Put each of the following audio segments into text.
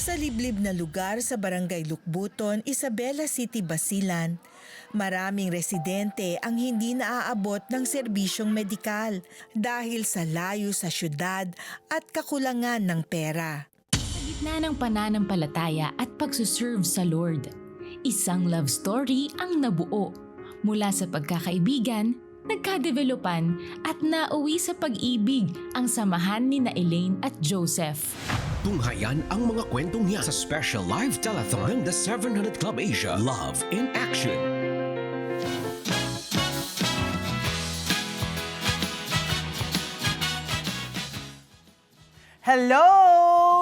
Sa liblib na lugar sa Barangay Lukbuton, Isabela City, Basilan, maraming residente ang hindi naaabot ng serbisyong medikal dahil sa layo sa syudad at kakulangan ng pera. Sa gitna ng pananampalataya at pagsuserve sa Lord, isang love story ang nabuo mula sa pagkakaibigan, nagkadevelopan at nauwi sa pag-ibig ang samahan ni na Elaine at Joseph. Tunghayan ang mga kwentong yan sa special live telethon ng The 700 Club Asia Love in Action. Hello!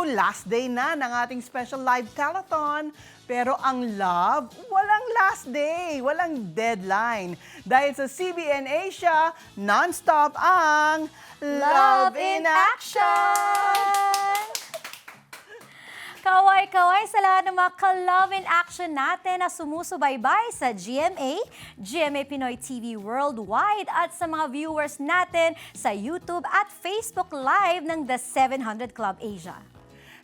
Last day na ng ating special live telethon. Pero ang love, walang last day, walang deadline. Dahil sa CBN Asia, non-stop ang Love in Action! Kaway-kaway sa lahat ng mga ka-love in action natin na sumusubaybay sa GMA, GMA Pinoy TV Worldwide at sa mga viewers natin sa YouTube at Facebook Live ng The 700 Club Asia.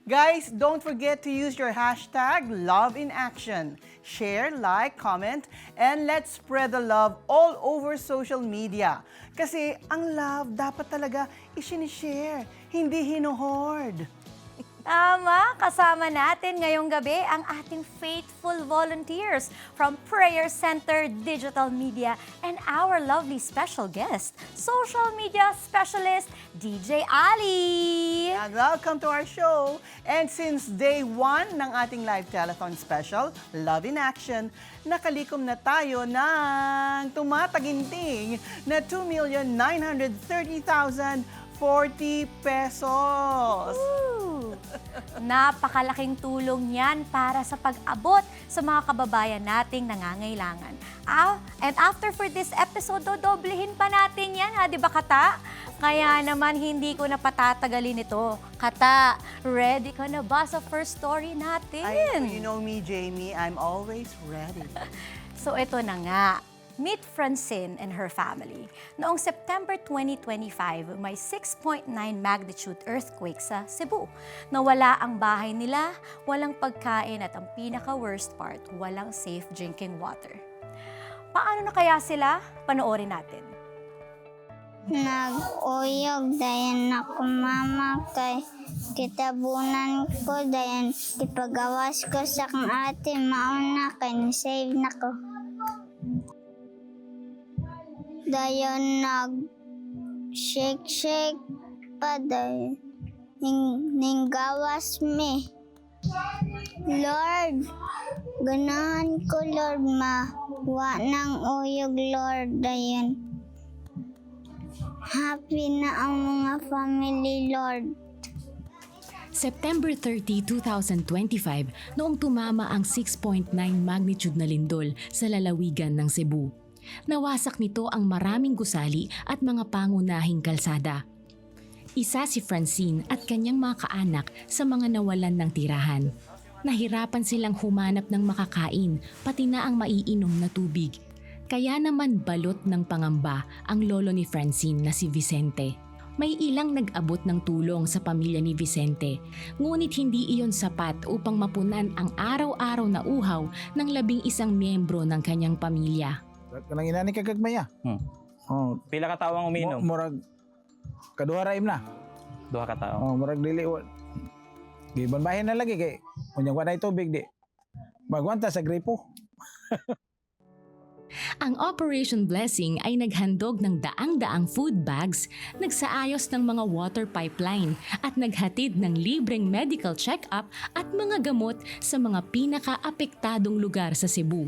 Guys, don't forget to use your hashtag #LoveInAction. Share, like, comment, and let's spread the love all over social media. Kasi ang love dapat talaga isinishare, hindi hinuhoard. Tama, kasama natin ngayong gabi ang ating faithful volunteers from Prayer Center Digital Media and our lovely special guest, social media specialist, DJ Ali. And welcome to our show. And since day 1 ng ating live telethon special, Love in Action, nakalikom na tayo ng tumataginting na 2,930,040 pesos. Napakalaking tulong yan para sa pag-abot sa mga kababayan nating nangangailangan. And after for this episode, dodoblehin pa natin yan, ha? Di ba, Kata? Kaya naman hindi ko na patatagalin ito. Kata, ready ka na ba sa first story natin? You know me, Jamie, I'm always ready. So ito na nga. Meet Francine and her family. Noong September 2025, may 6.9 magnitude earthquake sa Cebu. Nawala ang bahay nila, walang pagkain at ang pinaka-worst part, walang safe drinking water. Paano na kaya sila? Panoorin natin. Nag-uyog dayan ako mama kay kitabunan ko dayan ipagawas ko sa kang ate mauna kay ni-save na ko. Dayon nag-shake pa dayon ninggawas me. Lord, ganahan ko Lord wa nang uyog Lord dayon. Happy na ang mga family Lord. September 30, 2025, noong tumama ang 6.9 magnitude na lindol sa lalawigan ng Cebu. Nawasak nito ang maraming gusali at mga pangunahing kalsada. Isa si Francine at kanyang mga kaanak sa mga nawalan ng tirahan. Nahirapan silang humanap ng makakain, pati na ang maiinom na tubig. Kaya naman balot ng pangamba ang lolo ni Francine na si Vicente. May ilang nag-abot ng tulong sa pamilya ni Vicente, ngunit hindi iyon sapat upang mapunan ang araw-araw na uhaw ng 11 miyembro ng kanyang pamilya. Kanang inani ka gagmaya. Oh, Pila ka tawo ang uminom? murag kaduha raim na. Duha ka tawo. Oh, murag dili giban bahin na lagi kay unyang wa tubig di. Magwanta sa gripo. Ang Operation Blessing ay naghandog ng daang-daang food bags, nagsaayos ng mga water pipeline at naghatid ng libreng medical check-up at mga gamot sa mga pinaka-apektadong lugar sa Cebu.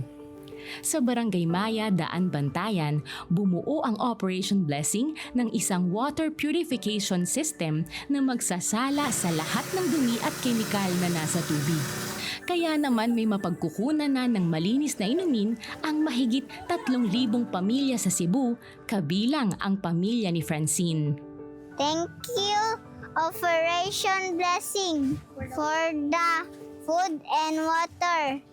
Sa Barangay Maya, Daan, Bantayan, bumuo ang Operation Blessing ng isang water purification system na magsasala sa lahat ng dumi at kemikal na nasa tubig. Kaya naman may mapagkukunan na ng malinis na inumin ang mahigit 3,000 pamilya sa Cebu, kabilang ang pamilya ni Francine. Thank you, Operation Blessing, for the food and water.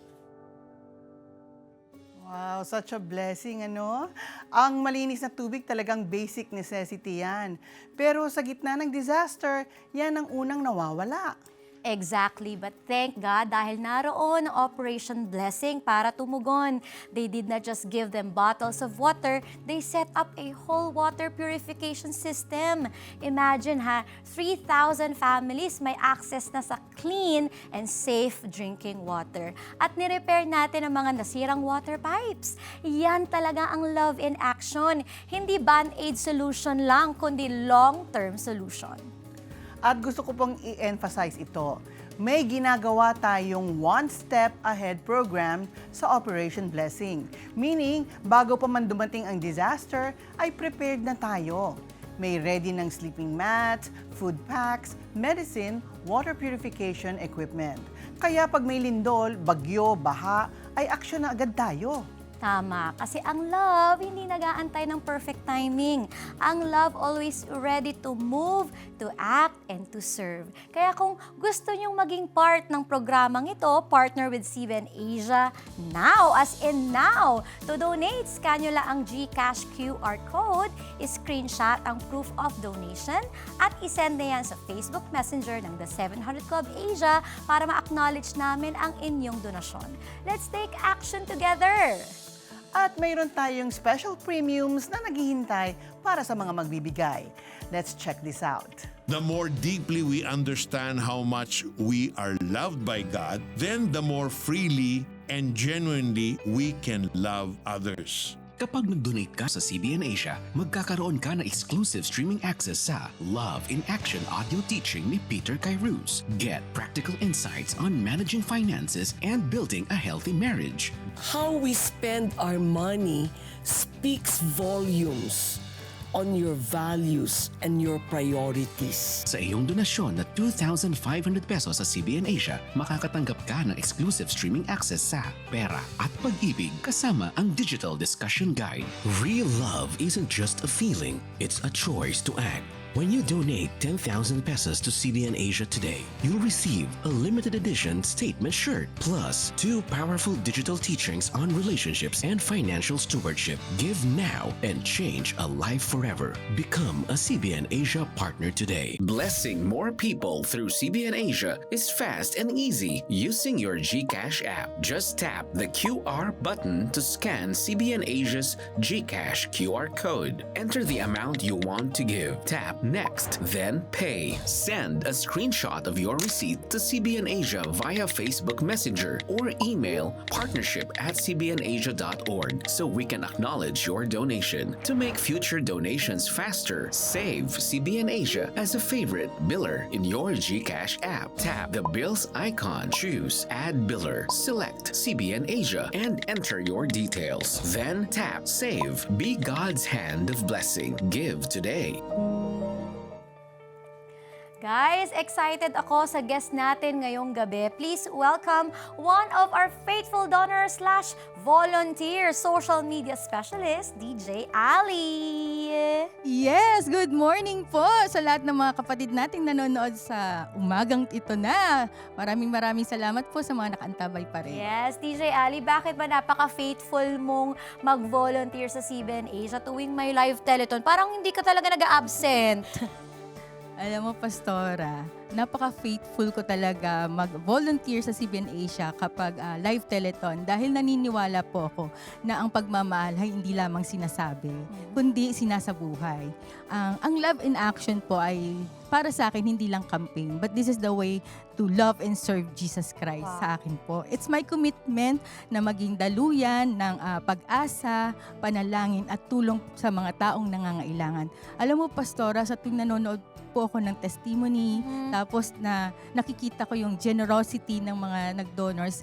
Wow, such a blessing, ano? Ang malinis na tubig talagang basic necessity yan. Pero sa gitna ng disaster, yan ang unang nawawala. Exactly, but thank God dahil naroon ang Operation Blessing para tumugon. They did not just give them bottles of water, they set up a whole water purification system. Imagine 3,000 families may access na sa clean and safe drinking water. At nirepair natin ang mga nasirang water pipes. Yan talaga ang love in action. Hindi band-aid solution lang, kundi long-term solution. At gusto ko pong i-emphasize ito. May ginagawa tayong one step ahead program sa Operation Blessing. Meaning, bago pa man dumating ang disaster, ay prepared na tayo. May ready ng sleeping mats, food packs, medicine, water purification equipment. Kaya pag may lindol, bagyo, baha, ay aksyon na agad tayo. Tama. Kasi ang love, hindi nag-aantay ng perfect timing. Ang love always ready to move, to act, and to serve. Kaya kung gusto nyong maging part ng programang ito, partner with CBN Asia now, as in now. To donate, scan nyo lang ang GCash QR code, screenshot ang proof of donation, at isend na yan sa Facebook Messenger ng The 700 Club Asia para ma-acknowledge namin ang inyong donasyon. Let's take action together! At mayroon tayong special premiums na naghihintay para sa mga magbibigay. Let's check this out. The more deeply we understand how much we are loved by God, then the more freely and genuinely we can love others. Kapag nag-donate ka sa CBN Asia, magkakaroon ka ng exclusive streaming access sa Love in Action audio teaching ni Peter Kairouz. Get practical insights on managing finances and building a healthy marriage. How we spend our money speaks volumes on your values and your priorities. Sa iyong donasyon na 2,500 pesos sa CBN Asia, makakatanggap ka ng exclusive streaming access sa Pera at Pag-ibig kasama ang digital discussion guide. Real love isn't just a feeling, it's a choice to act. When you donate 10,000 pesos to CBN Asia today, you'll receive a limited edition statement shirt plus 2 powerful digital teachings on relationships and financial stewardship. Give now and change a life forever. Become a CBN Asia partner today. Blessing more people through CBN Asia is fast and easy using your GCash app. Just tap the QR button to scan CBN Asia's GCash QR code. Enter the amount you want to give. Tap Next, then pay. Send a screenshot of your receipt to CBN Asia via Facebook Messenger or email partnership@cbnasia.org so we can acknowledge your donation. To make future donations faster, save CBN Asia as a favorite biller in your GCash app. Tap the bills icon, choose Add Biller, select CBN Asia, and enter your details. Then tap Save. Be God's hand of blessing. Give today. Guys, excited ako sa guest natin ngayong gabi. Please welcome one of our faithful donor/volunteer social media specialist, DJ Ali. Yes, good morning po sa lahat ng mga kapatid nating nanonood sa umagang ito na. Maraming salamat po sa mga nakaantabay pa rin. Yes, DJ Ali, bakit ba napaka-faithful mong mag-volunteer sa CBN Asia tuwing may live telethon? Parang hindi ka talaga nag-absent. Alam mo, Pastora, napaka-faithful ko talaga mag-volunteer sa CBN Asia kapag live telethon dahil naniniwala po ako na ang pagmamahal ay hindi lamang sinasabi, kundi sinasabuhay. Ang love in action po ay para sa akin hindi lang campaign, but this is the way to love and serve Jesus Christ sa akin po. It's my commitment na maging daluyan ng pag-asa, panalangin at tulong sa mga taong nangangailangan. Alam mo, Pastora, sa tuwing nanonood po ako ng testimony, tapos na nakikita ko yung generosity ng mga nag-donors,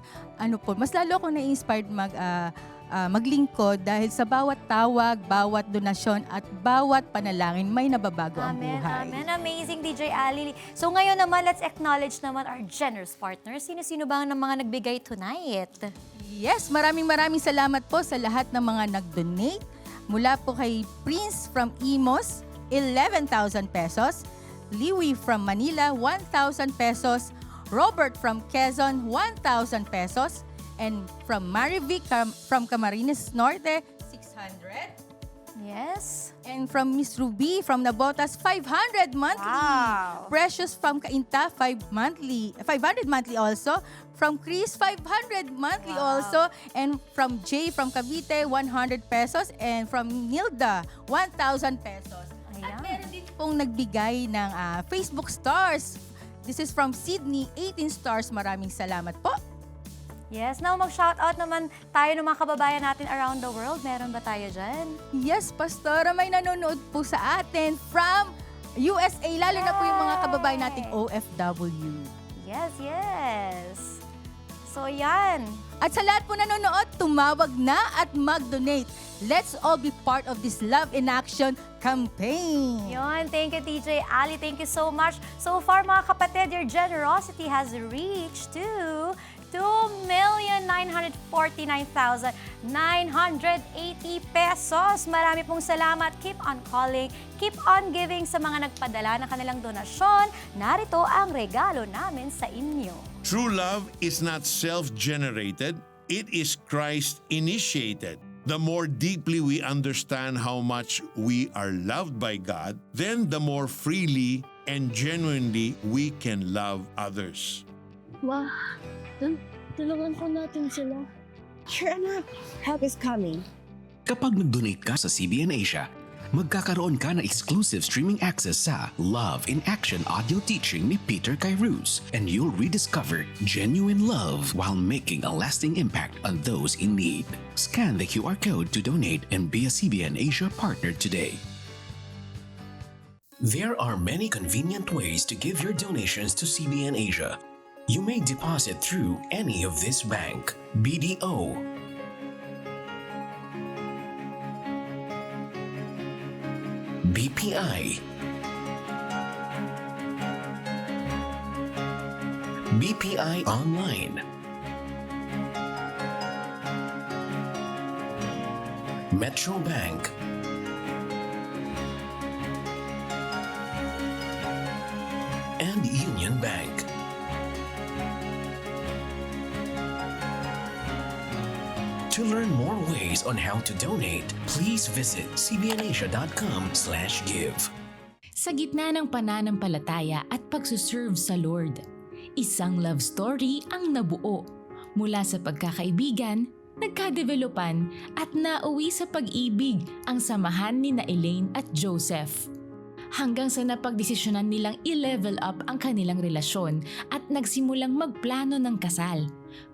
mas lalo ako na-inspired maglingkod dahil sa bawat tawag, bawat donasyon at bawat panalangin may nababago ang buhay. Amen. Amazing, DJ Ali. So ngayon naman, let's acknowledge naman our generous partners. Sino-sino ba ng mga nagbigay tonight? Yes, maraming salamat po sa lahat ng mga nag-donate. Mula po kay Prince from Imos, 11,000 pesos. Liwi from Manila, 1,000 pesos. Robert from Quezon, 1,000 pesos. And from Marivic from Camarines Norte, 600. Yes. And from Miss Ruby from Nabotas, 500 monthly. Wow. Precious from Kainta, 500 monthly also. From Chris, 500 monthly also. And from Jay from Cavite, 100 pesos. And from Nilda, 1,000 pesos. At Ayan. meron din pong nagbigay ng Facebook stars. This is from Sydney, 18 stars. Maraming salamat po. Yes, now mag-shoutout naman tayo ng mga kababayan natin around the world. Meron ba tayo dyan? Yes, Pastora, may nanonood po sa atin from USA, lalo na po yung mga kababayan nating OFW. Yes, yes. So, yan. At sa lahat po nanonood, tumawag na at mag-donate. Let's all be part of this Love in Action campaign. Yun, thank you TJ Ali, thank you so much. So far mga kapatid, your generosity has reached to 2,949,980 pesos. Marami pong salamat. Keep on calling, keep on giving sa mga nagpadala ng kanilang donasyon. Narito ang regalo namin sa inyo. True love is not self-generated, it is Christ-initiated. The more deeply we understand how much we are loved by God, then the more freely and genuinely we can love others. Wow, tulungan po natin sila. Sure enough, help is coming. Kapag nag-donate ka sa CBN Asia, magkakaroon ka ng exclusive streaming access sa Love in Action audio teaching ni Peter Kairouz, and you'll rediscover genuine love while making a lasting impact on those in need. Scan the QR code to donate and be a CBN Asia partner today. There are many convenient ways to give your donations to CBN Asia. You may deposit through any of this bank, BDO, BPI, BPI Online, Metro Bank, and Union Bank. To learn more ways on how to donate, please visit cbnasia.com/give. Sa gitna ng pananampalataya at pagsuserve sa Lord, isang love story ang nabuo mula sa pagkakaibigan, nagkadevelopan at nauwi sa pag-ibig ang samahan ni na Elaine at Joseph. Hanggang sa napagdesisyonan nilang i-level up ang kanilang relasyon at nagsimulang magplano ng kasal.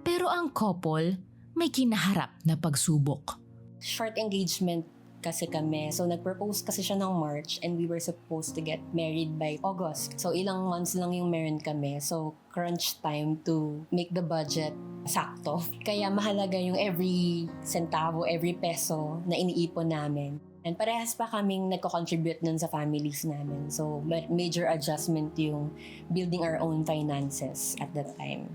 Pero ang couple may kinaharap na pagsubok. Short engagement kasi kami. So, nag-propose kasi siya ng March and we were supposed to get married by August. So, ilang months lang yung meron kami. So, crunch time to make the budget sakto. Kaya mahalaga yung every centavo, every peso na iniipon namin. And parehas pa kaming nagko-contribute nun sa families namin. So, major adjustment yung building our own finances at that time.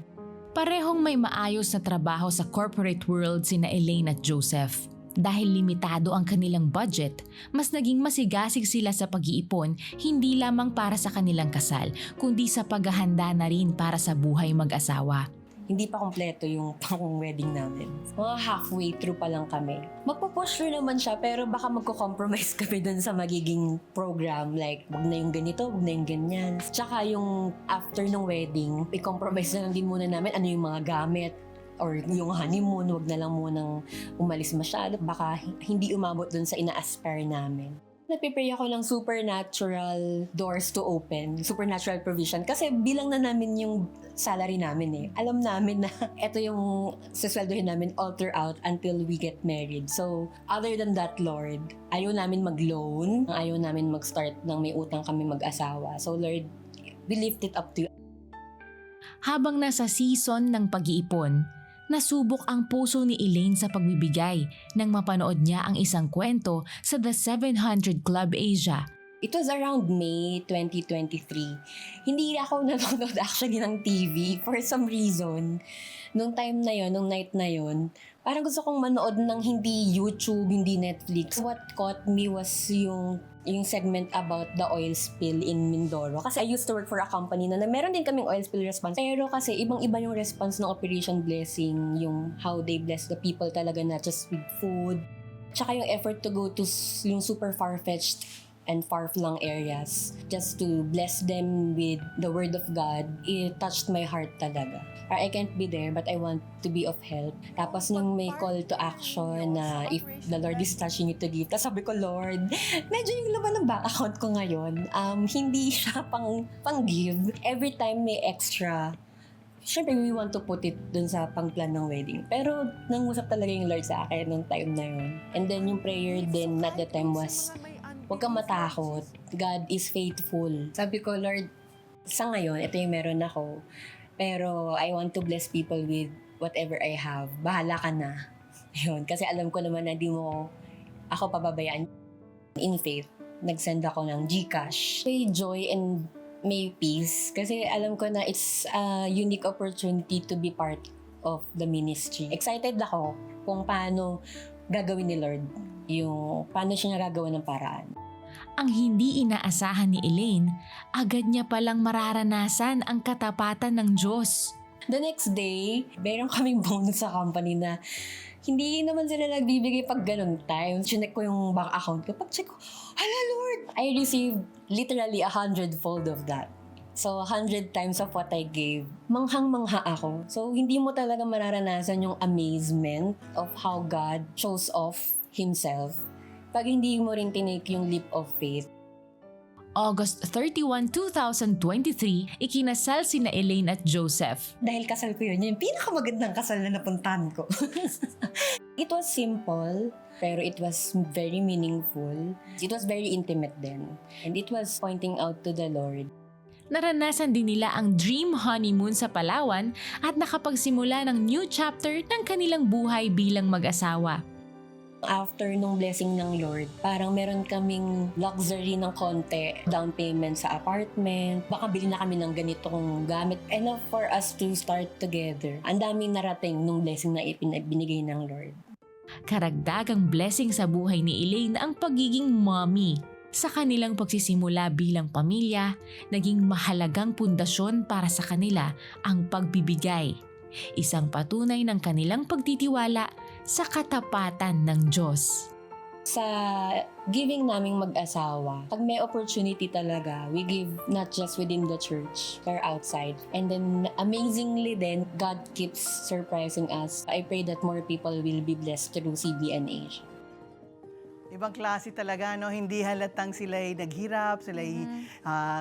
Parehong may maayos na trabaho sa corporate world sina Elaine at Joseph. Dahil limitado ang kanilang budget, mas naging masigasig sila sa pag-iipon hindi lamang para sa kanilang kasal, kundi sa paghahanda na rin para sa buhay mag-asawa. Hindi pa kompleto yung pang-wedding namin. Mga halfway through pa lang kami. Magpo-push through naman siya, pero baka magko-compromise kami dun sa magiging program. Like, wag na yung ganito, wag na yung ganyan. Tsaka yung after ng wedding, i-compromise na lang din muna namin ano yung mga gamit. Or yung honeymoon, wag na lang munang umalis masyado. Baka hindi umabot dun sa ina-aspire namin. Nagpipray ako ng supernatural doors to open, supernatural provision. Kasi bilang na namin yung salary namin eh. Alam namin na ito yung sasweldohin namin all throughout until we get married. So, other than that, Lord, ayaw namin mag-loan, ayaw namin mag-start ng may utang kami mag-asawa. So, Lord, we lift it up to you. Habang nasa season ng pag-iipon, nasubok ang puso ni Elaine sa pagbibigay nang mapanood niya ang isang kwento sa The 700 Club Asia. It was around May 2023. Hindi ako nanonood actually ng TV for some reason. Nung time na yon, nung night na yon, parang gusto kong manood ng hindi YouTube, hindi Netflix. What caught me was yung segment about the oil spill in Mindoro. Kasi I used to work for a company na meron din kaming oil spill response. Pero kasi ibang-iba yung response ng Operation Blessing, yung how they bless the people talaga, not just with food. Tsaka yung effort to go to yung super far-fetched and far-flung areas just to bless them with the Word of God, it touched my heart talaga. I can't be there, but I want to be of help. Tapos nung may call to action na if the Lord is touching you to give, tapos sabi ko, Lord, medyo yung laman ng bank account ko ngayon, hindi siya pang-give. Every time may extra, syempre we want to put it dun sa pang-plan ng wedding. Pero nangusap talaga yung Lord sa akin nung time na yun. And then yung prayer din at the time was, huwag kang matakot. God is faithful. Sabi ko, Lord, sa ngayon, ito yung meron ako. Pero I want to bless people with whatever I have. Bahala ka na. Yun. Kasi alam ko naman na di mo ako pababayaan. In faith, nag-send ako ng GCash. May joy and may peace. Kasi alam ko na it's a unique opportunity to be part of the ministry. Excited ako kung paano gagawin ni Lord. Yung paano siya gagawa ng paraan. Ang hindi inaasahan ni Elaine, agad niya palang mararanasan ang katapatan ng Diyos. The next day, meron kaming bonus sa company na hindi naman sila nagbibigay pag ganun time. Chinek ko yung bank account ko. Pag check ko, hala Lord! I received literally 100-fold of that. So, 100 times of what I gave. Manghang-mangha ako. So, hindi mo talaga mararanasan yung amazement of how God shows off Himself pag hindi mo rin tinake yung leap of faith. August 31, 2023, ikinasal sina Elaine at Joseph. Dahil kasal ko yun, yung pinakamagandang kasal na napuntahan ko. It was simple, pero it was very meaningful. It was very intimate then. And it was pointing out to the Lord. Naranasan din nila ang dream honeymoon sa Palawan at nakapagsimula ng new chapter ng kanilang buhay bilang mag-asawa. After nung blessing ng Lord, parang meron kaming luxury ng konti, down payment sa apartment, baka bili na kami ng ganitong gamit, enough for us to start together. Ang daming narating nung blessing na binigay ng Lord. Karagdagang blessing sa buhay ni Elaine ang pagiging mommy. Sa kanilang pagsisimula bilang pamilya, naging mahalagang pundasyon para sa kanila ang pagbibigay. Isang patunay ng kanilang pagtitiwala sa katapatan ng Diyos. Sa giving naming mag-asawa, pag may opportunity talaga, we give not just within the church, but outside. And then amazingly then, God keeps surprising us. I pray that more people will be blessed through CBN Asia. Ibang klase talaga, no? Hindi halatang sila'y naghirap, sila'y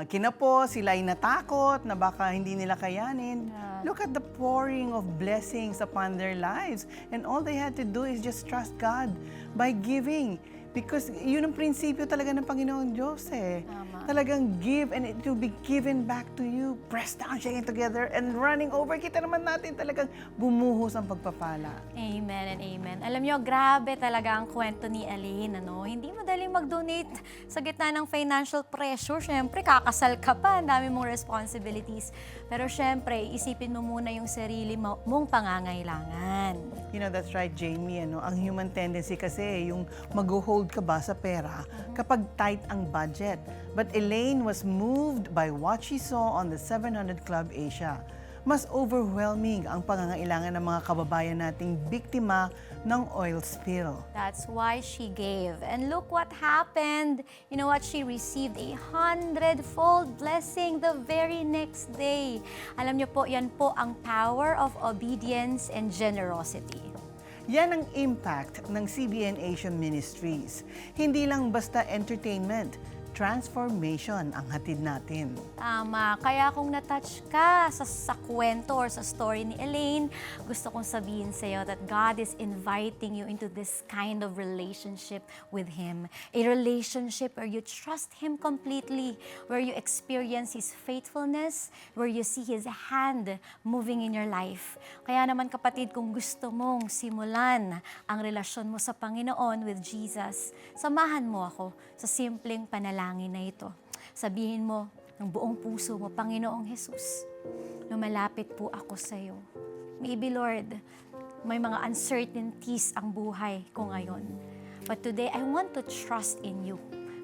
kinapo, sila'y natakot na baka hindi nila kayanin. Look at the pouring of blessings upon their lives. And all they had to do is just trust God by giving. Because yun ang prinsipyo talaga ng Panginoon Diyos eh. Talagang give and it will be given back to you. Press down, shaking together, and running over. Kita naman natin talagang bumuhos ang pagpapala. Amen and amen. Alam nyo, grabe talaga ang kwento ni Elaine. Ano? Hindi madaling mag-donate sa gitna ng financial pressure. Siyempre, kakasal ka pa, ang dami mong responsibilities. Pero siyempre, isipin mo muna yung sarili mong pangangailangan. You know, that's right, Jamie. Ano? Ang human tendency kasi, yung mag-hold ka ba sa pera kapag tight ang budget. But Elaine was moved by what she saw on the 700 Club Asia. Mas overwhelming ang pangangailangan ng mga kababayan nating biktima ng oil spill. That's why she gave. And look what happened. You know what? She received 100-fold blessing the very next day. Alam niyo po, yan po ang power of obedience and generosity. Yan ang impact ng CBN Asian Ministries. Hindi lang basta entertainment, transformation ang hatid natin. Tama. Kaya kung na-touch ka sa kwento or sa story ni Elaine, gusto kong sabihin sa'yo that God is inviting you into this kind of relationship with Him. A relationship where you trust Him completely, where you experience His faithfulness, where you see His hand moving in your life. Kaya naman kapatid, kung gusto mong simulan ang relasyon mo sa Panginoon with Jesus, samahan mo ako sa simpleng panalangin na ito. Sabihin mo ng buong puso mo, Panginoong Jesus, lumalapit po ako sa iyo. Maybe, Lord, may mga uncertainties ang buhay ko ngayon. But today, I want to trust in you.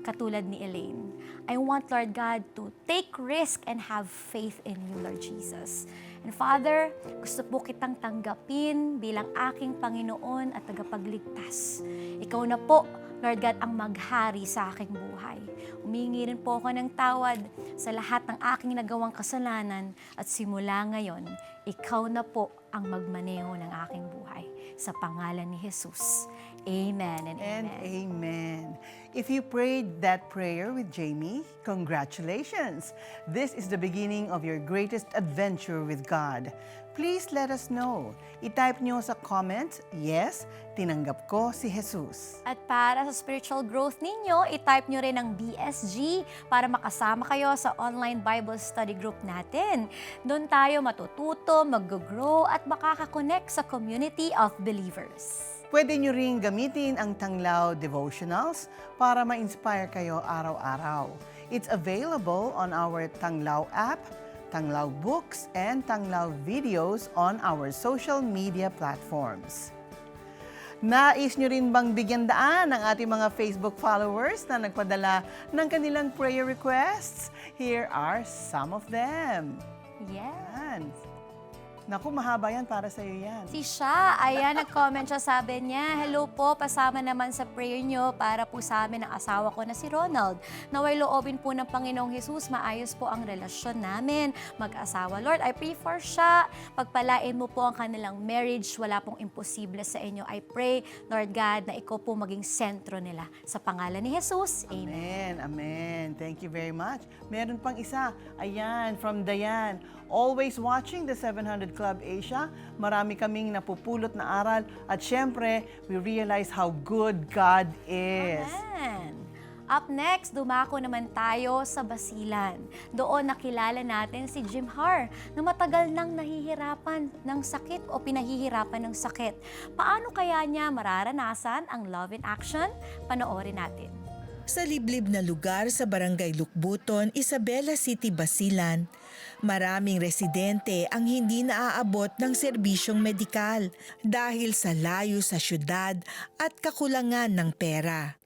katulad ni Elaine. I want, Lord God, to take risk and have faith in you, Lord Jesus. And Father, gusto po kitang tanggapin bilang aking Panginoon at tagapagligtas. Ikaw na po, Lord God, ang maghari sa aking buhay. Humingi rin po ako ng tawad sa lahat ng aking nagawang kasalanan at simula ngayon, ikaw na po ang magmaneho ng aking buhay. Sa pangalan ni Jesus. Amen and amen. And amen. If you prayed that prayer with Jamie, congratulations! This is the beginning of your greatest adventure with God. Please let us know. I-type nyo sa comments, yes, tinanggap ko si Jesus. At para sa spiritual growth ninyo, i-type nyo rin ang BSG para makasama kayo sa online Bible study group natin. Doon tayo matututo, mag-grow at makakakonect sa community of believers. Pwede nyo rin gamitin ang Tanglaw Devotionals para ma-inspire kayo araw-araw. It's available on our Tanglaw app, Tanglaw Books, and Tanglaw Videos on our social media platforms. Nais nyo rin bang bigyan daan ang ating mga Facebook followers na nagpadala ng kanilang prayer requests? Here are some of them. Yes. Naku, mahaba yan para sa iyo yan. Si Sha, ayan, nag-comment siya, sabi niya, hello po, pasama naman sa prayer nyo para po sa amin ang asawa ko na si Ronald. Naway loobin po ng Panginoong Jesus, maayos po ang relasyon namin, mag-asawa. Lord, I pray for Sha, pagpalain mo po ang kanilang marriage, wala pong imposible sa inyo. I pray, Lord God, na ikaw po maging sentro nila. Sa pangalan ni Jesus, amen. Amen, amen. Thank you very much. Meron pang isa, ayan, from Dayan. Always watching the 700 Club Asia. Marami kaming napupulot na aral at syempre, we realize how good God is. Amen. Up next, dumako naman tayo sa Basilan. Doon nakilala natin si Jim Har na matagal nang nahihirapan ng sakit o pinahihirapan ng sakit. Paano kaya niya mararanasan ang love in action? Panoorin natin. Sa liblib na lugar sa Barangay Lukbuton, Isabela City, Basilan, maraming residente ang hindi naaabot ng serbisyong medikal dahil sa layo sa syudad at kakulangan ng pera.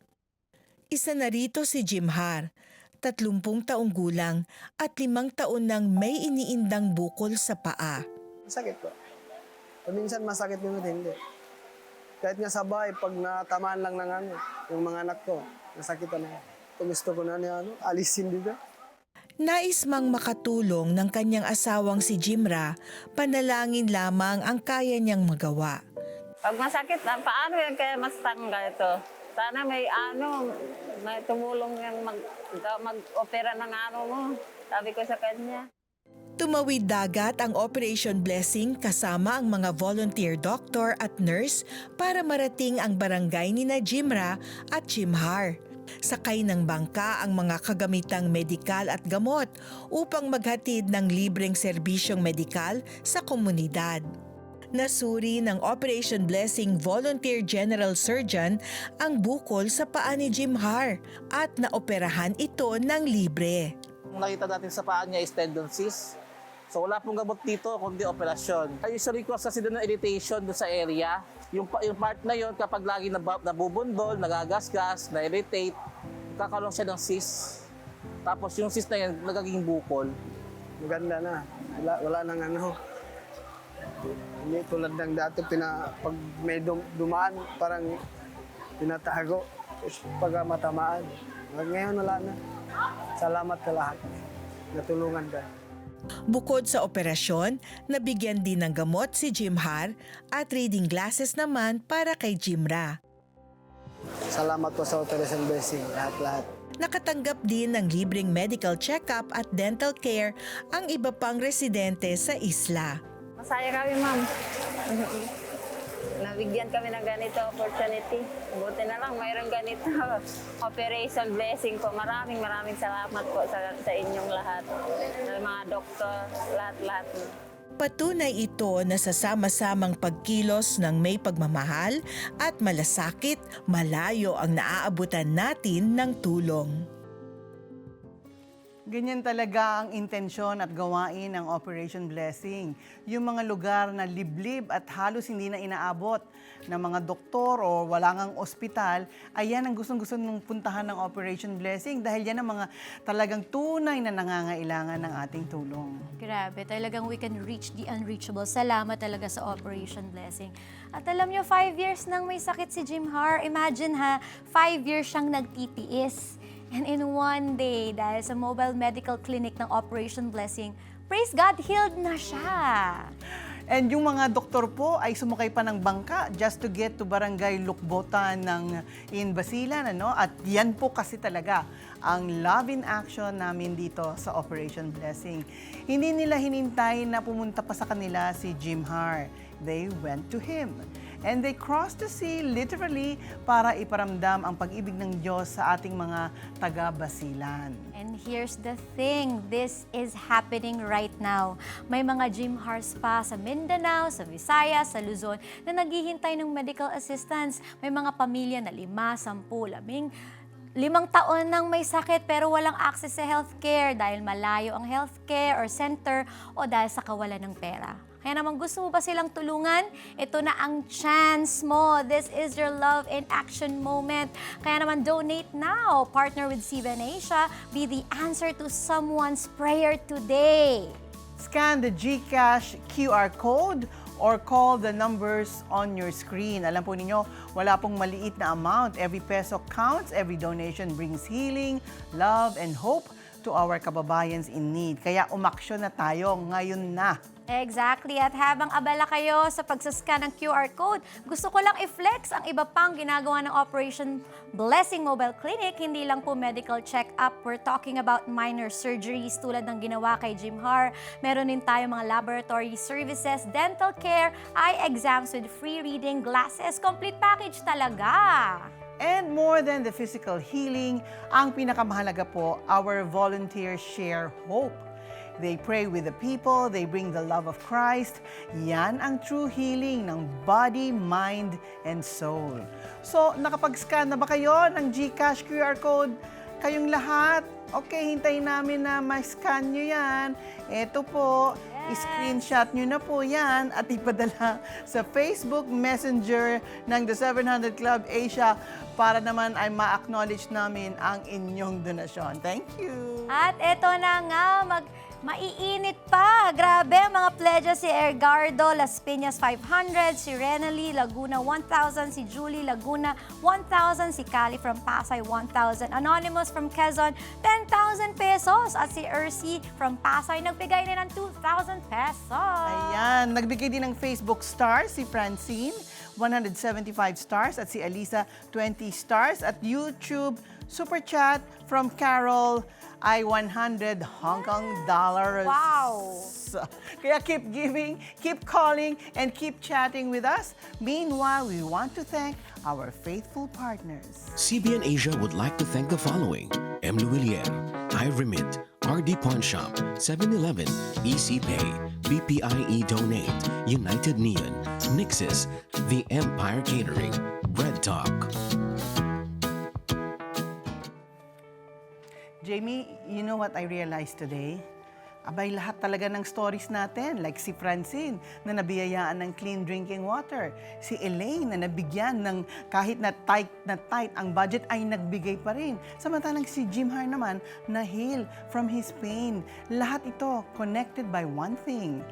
Isa na rito si Jim Har, 30 taong gulang at 5 taon nang may iniindang bukol sa paa. Sakit po. Paminsan masakit yung hindi. Kahit nga sa bahay, pag natamaan lang ng yung mga anak ko, nasakitan na. Gusto ko na niya, alisin dito. Nais mang makatulong ng kanyang asawang si Jimra, panalangin lamang ang kaya niyang magawa. Pag masakit, paano yan kaya mas tanggal ito? Sana may may tumulong yung mag-opera ng mo. Sabi ko sa kanya. Tumawid dagat ang Operation Blessing kasama ang mga volunteer doctor at nurse para marating ang barangay ni Jimra at Jimhar. Sakay ng bangka ang mga kagamitang medikal at gamot upang maghatid ng libreng serbisyong medikal sa komunidad. Nasuri ng Operation Blessing Volunteer General Surgeon ang bukol sa paa ni Jimhar at naoperahan ito ng libre. Nakita natin sa paa niya is tendon cyst. So wala pong gamot dito kundi operasyon. Usually cause kasi doon ng irritation doon sa area. Yung part na yon kapag lagi nabubundol, nagagasgas, na-irritate, kakaroon siya ng cyst. Tapos yung cyst na yan nagaging bukol. Maganda na. Wala nang Hindi tulad ng dati, pag may dumaan, parang pinatago. Pag matamaan. Ngayon wala na. Salamat ka lahat. Natulungan ka. Bukod sa operasyon, nabigyan din ng gamot si Jimhar at reading glasses naman para kay Jimra. Salamat po sa Operation Blessing, lahat-lahat. Nakatanggap din ng libreng medical check-up at dental care ang iba pang residente sa isla. Masaya kami, ma'am. Nabigyan kami ng ganito opportunity. Buti na lang mayroong ganito Operation Blessing po. Maraming salamat po sa inyong lahat. Sa mga doktor, lahat-lahat. Patunay ito na sa sama-samang pagkilos ng may pagmamahal at malasakit, malayo ang naaabutan natin ng tulong. Ganyan talaga ang intensyon at gawain ng Operation Blessing. Yung mga lugar na liblib at halos hindi na inaabot ng mga doktor o wala ngang ospital, ayan ang gustong-gusto nung puntahan ng Operation Blessing dahil yan ang mga talagang tunay na nangangailangan ng ating tulong. Grabe, talagang we can reach the unreachable. Salamat talaga sa Operation Blessing. At alam nyo, 5 years nang may sakit si Jim Har. Imagine ha, 5 years siyang nagtitiis. And in one day, dahil sa mobile medical clinic ng Operation Blessing, praise God, healed na siya. And yung mga doktor po ay sumakay pa ng bangka just to get to Barangay Lukbotan ng Basilan. At yan po kasi talaga ang love in action namin dito sa Operation Blessing. Hindi nila hinintay na pumunta pa sa kanila si Jim Har. They went to him. And they crossed the sea literally para iparamdam ang pag-ibig ng Diyos sa ating mga taga-Basilan. And here's the thing, this is happening right now. May mga Jim Hars pa sa Mindanao, sa Visayas, sa Luzon na naghihintay ng medical assistance. May mga pamilya na 5, 10, 15 taon nang may sakit pero walang access sa healthcare dahil malayo ang healthcare or center o dahil sa kawalan ng pera. Kaya naman gusto mo ba silang tulungan? Ito na ang chance mo. This is your love in action moment. Kaya naman donate now. Partner with CBN Asia. Be the answer to someone's prayer today. Scan the GCash QR code or call the numbers on your screen. Alam po ninyo, wala pong maliit na amount. Every peso counts. Every donation brings healing, love, and hope to our kababayans in need. Kaya umaksyon na tayo ngayon na. Exactly. At habang abala kayo sa pagsascan ng QR code, gusto ko lang i-flex ang iba pang ginagawa ng Operation Blessing Mobile Clinic. Hindi lang po medical check-up. We're talking about minor surgeries tulad ng ginawa kay Jim Har. Meron din tayo mga laboratory services, dental care, eye exams with free reading glasses. Complete package talaga. And more than the physical healing, ang pinakamahalaga po, our volunteers share hope. They pray with the people, they bring the love of Christ. Yan ang true healing ng body, mind, and soul. So, nakapag-scan na ba kayo ng GCash QR code? Kayong lahat? Okay, hintayin namin na ma-scan nyo yan. Ito po, i-screenshot nyo na po yan at ipadala sa Facebook Messenger ng The 700 Club Asia para naman ay ma-acknowledge namin ang inyong donasyon. Thank you! At ito na nga, maiinit pa. Grabe, mga pledges si Ergardo, Las Piñas 500, si Renally, Laguna 1,000, si Julie, Laguna 1,000, si Cali from Pasay 1,000, Anonymous from Quezon 10,000 pesos at si Ercy from Pasay nagbigay din ng 2,000 pesos. Ayan, nagbigay din ng Facebook stars si Francine, 175 stars at si Alisa 20 stars at YouTube Super Chat from Carol ay 100 Hong Kong dollars. Wow! Kaya keep giving, keep calling, and keep chatting with us. Meanwhile, we want to thank our faithful partners. CBN Asia would like to thank the following: M. Luwilier, iRemit, RD Pawn Shop, 7-Eleven, ECPay, BPIE Donate, United Neon, Nixis, The Empire Catering, Bread Talk. Jamie, you know what I realized today? Abay, lahat talaga ng stories natin, like si Francine na nabiyayaan ng clean drinking water, si Elaine na nabigyan ng kahit na tight ang budget ay nagbigay pa rin. Samantalang si Jim Har naman na heal from his pain. Lahat ito connected by one thing: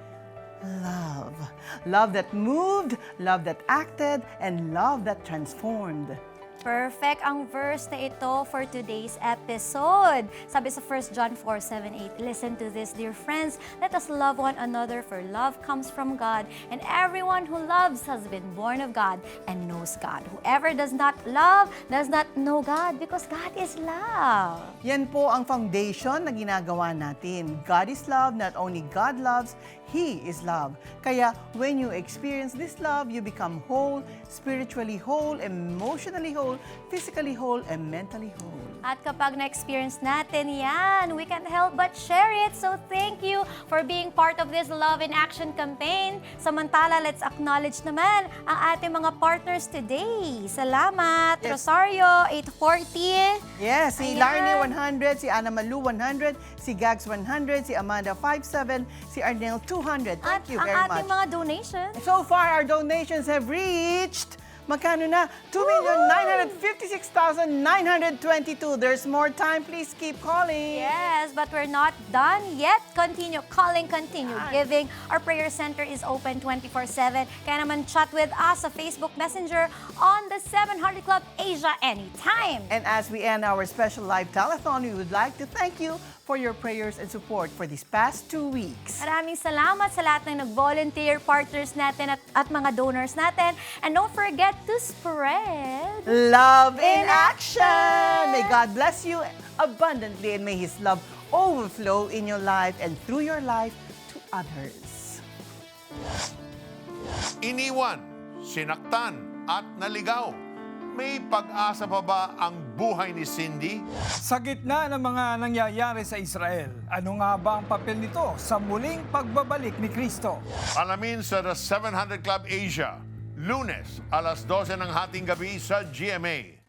love. Love that moved, love that acted, and love that transformed. Perfect ang verse na ito for today's episode. Sabi sa 1 John 4:7-8, listen to this, dear friends. Let us love one another, for love comes from God, and everyone who loves has been born of God and knows God. Whoever does not love does not know God, because God is love. Yan po ang foundation na ginagawa natin. God is love, not only God loves, He is love. Kaya when you experience this love, you become whole, spiritually whole, emotionally whole, whole, physically whole, and mentally whole. At kapag na-experience natin yan, we can't help but share it. So thank you for being part of this Love in Action campaign. Samantala, let's acknowledge naman ang ating mga partners today. Salamat. Yes. Rosario, 840. Yes, si Ayan. Larnie 100, si Ana Malu 100, si Gags 100, si Amanda 57, si Arnel 200. At Thank you ang very ating much. mga donations. So far, our donations have reached, magkano na? 2,956,922. There's more time. Please keep calling. Yes, but we're not done yet. Continue calling, continue giving. Our prayer center is open 24/7. Kaya naman chat with us sa Facebook Messenger on the 700 Club Asia anytime. And as we end our special live telethon, we would like to thank you for your prayers and support for these past 2 weeks. Maraming salamat sa lahat ng nag-volunteer partners natin at mga donors natin. And don't forget to spread Love in action! May God bless you abundantly and may His love overflow in your life and through your life to others. Iniwan, sinaktan at naligaw. May pag-asa pa ba ang buhay ni Cindy? Sa gitna ng mga nangyayari sa Israel, ano nga ba ang papel nito sa muling pagbabalik ni Kristo? Alamin sa The 700 Club Asia, Lunes, alas 12 ng hating gabi sa GMA.